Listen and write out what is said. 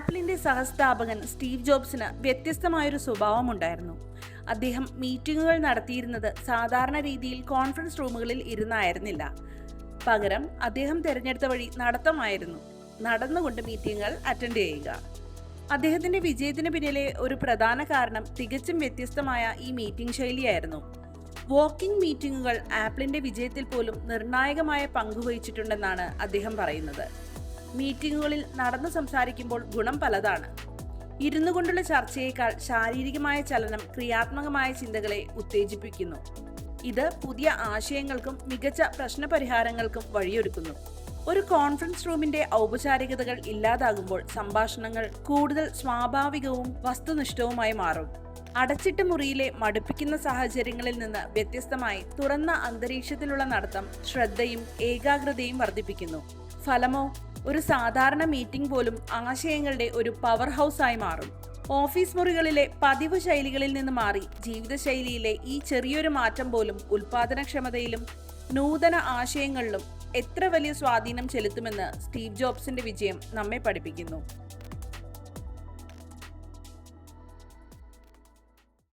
ആപ്പിളിന്റെ സഹസ്ഥാപകൻ സ്റ്റീവ് ജോബ്സിന് വ്യത്യസ്തമായൊരു സ്വഭാവമുണ്ടായിരുന്നു. അദ്ദേഹം മീറ്റിംഗുകൾ നടത്തിയിരുന്നത് സാധാരണ രീതിയിൽ കോൺഫറൻസ് റൂമുകളിൽ ഇരുന്നായിരുന്നില്ല. പകരം അദ്ദേഹം തിരഞ്ഞെടുത്ത വഴി നടത്തമായിരുന്നു. നടന്നുകൊണ്ട് മീറ്റിംഗുകൾ അറ്റൻഡ് ചെയ്യുക. അദ്ദേഹത്തിന്റെ വിജയത്തിന് പിന്നിലെ ഒരു പ്രധാന കാരണം തികച്ചും വ്യത്യസ്തമായ ഈ മീറ്റിംഗ് ശൈലിയായിരുന്നു. വാക്കിംഗ് മീറ്റിംഗുകൾ ആപ്പിളിന്റെ വിജയത്തിൽ പോലും നിർണായകമായ പങ്കുവഹിച്ചിട്ടുണ്ടെന്നാണ് അദ്ദേഹം പറയുന്നത്. മീറ്റിംഗുകളിൽ നടന്നു സംസാരിക്കുമ്പോൾ ഗുണം പലതാണ്. ഇരുന്നു കൊണ്ടുള്ള ചർച്ചയേക്കാൾ ശാരീരികമായ ചലനം ക്രിയാത്മകമായ ചിന്തകളെ ഉത്തേജിപ്പിക്കുന്നു. ഇത് പുതിയ ആശയങ്ങൾക്കും മികച്ച പ്രശ്നപരിഹാരങ്ങൾക്കും വഴിയൊരുക്കുന്നു. ഒരു കോൺഫറൻസ് റൂമിന്റെ ഔപചാരികതകൾ ഇല്ലാതാകുമ്പോൾ സംഭാഷണങ്ങൾ കൂടുതൽ സ്വാഭാവികവും വസ്തുനിഷ്ഠവുമായി മാറും. അടച്ചിട്ട മുറിയിലെ മടുപ്പിക്കുന്ന സാഹചര്യങ്ങളിൽ നിന്ന് വ്യത്യസ്തമായി തുറന്ന അന്തരീക്ഷത്തിലുള്ള നടത്തം ശ്രദ്ധയും ഏകാഗ്രതയും വർദ്ധിപ്പിക്കുന്നു. ഫലമോ, ഒരു സാധാരണ മീറ്റിംഗ് പോലും ആശയങ്ങളുടെ ഒരു പവർ ഹൗസായി മാറും. ഓഫീസ് മുറികളിലെ പതിവ് ശൈലികളിൽ നിന്ന് മാറി ജീവിതശൈലിയിലെ ഈ ചെറിയൊരു മാറ്റം പോലും ഉൽപാദനക്ഷമതയിലും നൂതന ആശയങ്ങളിലും എത്ര വലിയ സ്വാധീനം ചെലുത്തുമെന്ന് സ്റ്റീവ് ജോബ്സിന്റെ വിജയം നമ്മെ പഠിപ്പിക്കുന്നു.